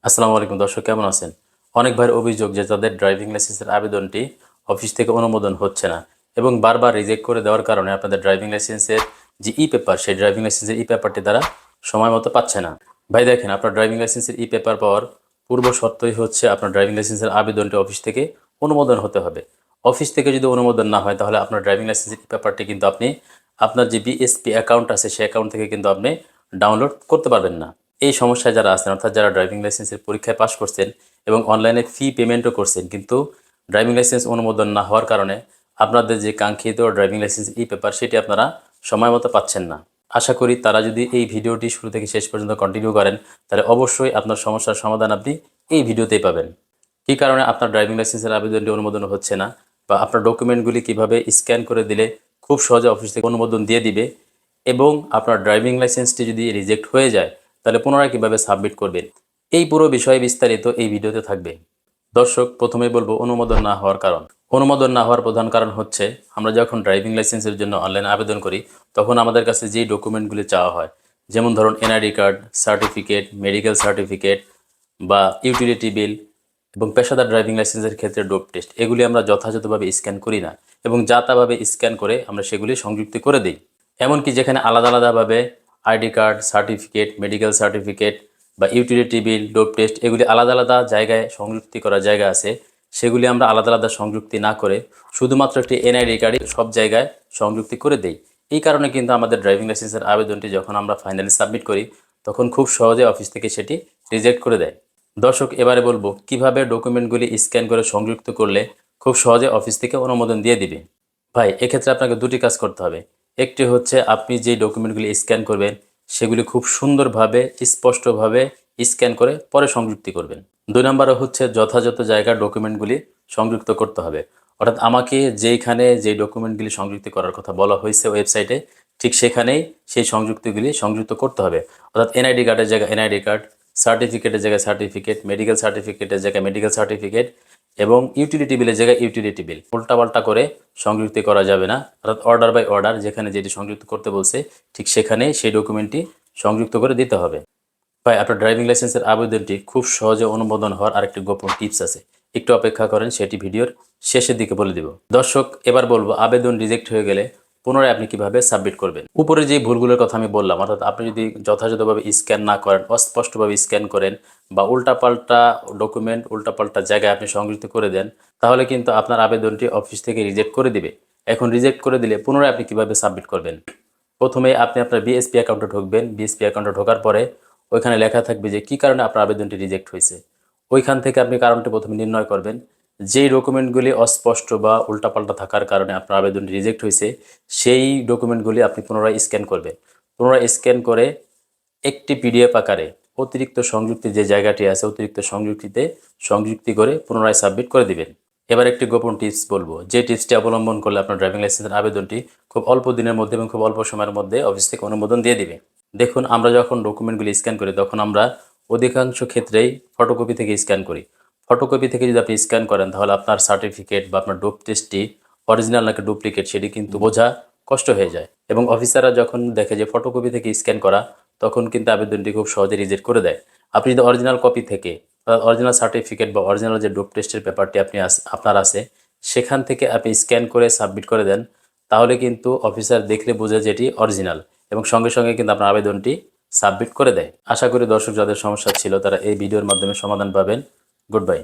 আসসালামু আলাইকুম দর্শক, কেমন আছেন? অনেক ভাইয়ের অভিযোগ যে তাদের ড্রাইভিং লাইসেন্সের আবেদনটি অফিস থেকে অনুমোদন হচ্ছে না এবং বারবার রিজেক্ট করে দেওয়ার কারণে আপনাদের ড্রাইভিং লাইসেন্সের যে পেপার, সেই ড্রাইভিং লাইসেন্সের পেপারটি তারা সময় মতো পাচ্ছে না। ভাই দেখেন, আপনার ড্রাইভিং লাইসেন্সের পেপার পাওয়ার পূর্ব শর্তই হচ্ছে আপনার ড্রাইভিং লাইসেন্সের আবেদনটি অফিস থেকে অনুমোদন হতে হবে। অফিস থেকে যদি অনুমোদন না হয় তাহলে আপনার ড্রাইভিং লাইসেন্সের পেপারটি কিন্তু আপনি আপনার যে বিএসপি অ্যাকাউন্ট আছে সেই অ্যাকাউন্ট থেকে কিন্তু আপনি ডাউনলোড করতে পারবেন না। এই সমস্যায় যারা আছেন, অর্থাৎ যারা ড্রাইভিং লাইসেন্সের পরীক্ষায় পাশ করছেন এবং অনলাইনে ফি পেমেন্টও করছেন, কিন্তু ড্রাইভিং লাইসেন্স অনুমোদন না হওয়ার কারণে আপনাদের যে কাঙ্ক্ষিত ড্রাইভিং লাইসেন্স পেপার সেটি আপনারা সময় মতো পাচ্ছেন না। আশা করি তারা যদি এই ভিডিওটি শুরু থেকে শেষ পর্যন্ত কন্টিনিউ করেন তাহলে অবশ্যই আপনার সমস্যার সমাধান আপনি এই ভিডিওতেই পাবেন। কী কারণে আপনার ড্রাইভিং লাইসেন্সের আবেদনটি অনুমোদন হচ্ছে না, বা আপনার ডকুমেন্টগুলি কিভাবে স্ক্যান করে দিলে খুব সহজে অফিস থেকে অনুমোদন দিয়ে দিবে, এবং আপনার ড্রাইভিং লাইসেন্সটি যদি রিজেক্ট হয়ে যায় তাহলে পুনরায় কীভাবে সাবমিট করবেন, এই পুরো বিষয়ে বিস্তারিত এই ভিডিওতে থাকবে। দর্শক, প্রথমেই বলবো অনুমোদন না হওয়ার কারণ। অনুমোদন না হওয়ার প্রধান কারণ হচ্ছে আমরা যখন ড্রাইভিং লাইসেন্সের জন্য অনলাইনে আবেদন করি তখন আমাদের কাছে যেই ডকুমেন্টগুলি চাওয়া হয়, যেমন ধরুন NID card, certificate, medical certificate বা ইউটিলিটি বিল এবং পেশাদার ড্রাইভিং লাইসেন্সের ক্ষেত্রে ডোপ টেস্ট, এগুলি আমরা যথাযথভাবে স্ক্যান করি না এবং যা তাভাবে স্ক্যান করে আমরা সেগুলি সংযুক্ত করে দিই। এমনকি যেখানে আলাদা আলাদাভাবে ID card, certificate, medical certificate বা ইউটিলিটি বিল, ডোপ টেস্ট এগুলি আলাদা আলাদা জায়গায় সংযুক্তি করার জায়গা আছে, সেগুলি আমরা আলাদা আলাদা সংযুক্তি না করে শুধুমাত্র একটি এনআইডি কার্ডে সব জায়গায় সংযুক্তি করে দেই। এই কারণে কিন্তু আমাদের ড্রাইভিং লাইসেন্সের আবেদনটি যখন আমরা ফাইনালি সাবমিট করি তখন খুব সহজে অফিস থেকে সেটি রিজেক্ট করে দেয়। দর্শক, এবারে বলবো কিভাবে ডকুমেন্টগুলি স্ক্যান করে সংযুক্ত করলে খুব সহজে অফিস থেকে অনুমোদন দিয়ে দিবে। ভাই, এক্ষেত্রে আপনাকে দুটি কাজ করতে হবে। একটি হচ্ছে আপনি যেই ডকুমেন্টগুলি স্ক্যান করবেন সেগুলি খুব সুন্দরভাবে স্পষ্টভাবে স্ক্যান করে পরে সংযুক্তি করবেন। 2 নম্বরে হচ্ছে যথাযথ জায়গার ডকুমেন্টগুলি সংযুক্ত করতে হবে। অর্থাৎ আমাকে যেইখানে যেই ডকুমেন্টগুলি সংযুক্তি করার কথা বলা হয়েছে ওয়েবসাইটে, ঠিক সেখানেই সেই সংযুক্তিগুলি সংযুক্ত করতে হবে। অর্থাৎ এনআইডি কার্ডের জায়গায় এনআইডি কার্ড, সার্টিফিকেটের জায়গায় সার্টিফিকেট, মেডিকেল সার্টিফিকেটের জায়গায় মেডিকেল সার্টিফিকেট এবং ইউটিলিটি বিলের জায়গায় ইউটিলিটি বিল। উল্টাপাল্টা করে সংযুক্তি করা যাবে না। অর্থাৎ অর্ডার বাই অর্ডার যেখানে যেটি সংযুক্ত করতে বলছে ঠিক সেখানেই সেই ডকুমেন্টটি সংযুক্ত করে দিতে হবে। ভাই, আপনার ড্রাইভিং লাইসেন্সের আবেদনটি খুব সহজে অনুমোদন হওয়ার আরেকটি গোপন টিপস আছে, একটু অপেক্ষা করেন, সেটি ভিডিওর শেষের দিকে বলে দিব। দর্শক, এবার বলবো আবেদন রিজেক্ট হয়ে গেলে পুনরায় আপনি কিভাবে সাবমিট করবেন। উপরে যে ভুলগুলোর কথা আমি বললাম, অর্থাৎ আপনি যদি যথাযথভাবে স্ক্যান না করেন, অস্পষ্টভাবে স্ক্যান করেন বা উল্টাপাল্টা ডকুমেন্ট উল্টাপাল্টা জায়গায় আপনি সংযুক্ত করে দেন, তাহলে কিন্তু আপনার আবেদনটি অফিস থেকে রিজেক্ট করে দিবে। এখন রিজেক্ট করে দিলে পুনরায় আপনি কিভাবে সাবমিট করবেন। প্রথমে আপনি আপনার বিএসপি অ্যাকাউন্টে ঢুকবেন। বিএসপি অ্যাকাউন্টে ঢোকার পরে ওইখানে লেখা থাকবে যে কী কারণে আপনার আবেদনটি রিজেক্ট হয়েছে। ওইখান থেকে আপনি কারণটি প্রথমে নির্ণয় করবেন। যেই ডকুমেন্টগুলি অস্পষ্ট বা উল্টাপাল্টা থাকার কারণে আপনার আবেদনটি রিজেক্ট হয়েছে সেই ডকুমেন্টগুলি আপনি পুনরায় স্ক্যান করবেন। পুনরায় স্ক্যান করে একটি পিডিএফ আকারে অতিরিক্ত সংযুক্তি যে জায়গাটি আছে অতিরিক্ত সংযুক্তিতে সংযুক্তি করে পুনরায় সাবমিট করে দিবেন। এবার একটি গোপন টিপস বলবো, যে টিপসটি অবলম্বন করলে আপনার ড্রাইভিং লাইসেন্সের আবেদনটি খুব অল্প দিনের মধ্যে এবং খুব অল্প সময়ের মধ্যে অফিস থেকে অনুমোদন দিয়ে দিবে। দেখুন, আমরা যখন ডকুমেন্টগুলি স্ক্যান করি তখন আমরা অধিকাংশ ক্ষেত্রেই ফটোকপি থেকে স্ক্যান করি। ফটোকপি থেকে যদি আপনি স্ক্যান করেন তাহলে আপনার সার্টিফিকেট বা আপনার ডোপ টেস্টটি অরিজিনাল নাকি ডুপ্লিকেট সেটি কিন্তু বোঝা কষ্ট হয়ে যায়, এবং অফিসাররা যখন দেখে যে ফটোকপি থেকে স্ক্যান করা তখন কিন্তু আবেদনটি খুব সহজে রিজেক্ট করে দেয়। আপনি যদি অরিজিনাল কপি থেকে অরিজিনাল সার্টিফিকেট বা অরিজিনাল যে ডোপ টেস্টের পেপারটি আপনার আছে সেখান থেকে আপনি স্ক্যান করে সাবমিট করে দেন, তাহলে কিন্তু অফিসার দেখলে বোঝে যে এটি অরিজিনাল এবং সঙ্গে সঙ্গে কিন্তু আপনার আবেদনটি সাবমিট করে দেয়। আশা করি দর্শক যাদের সমস্যা ছিল তারা এই ভিডিওর মাধ্যমে সমাধান পাবেন। Good bye.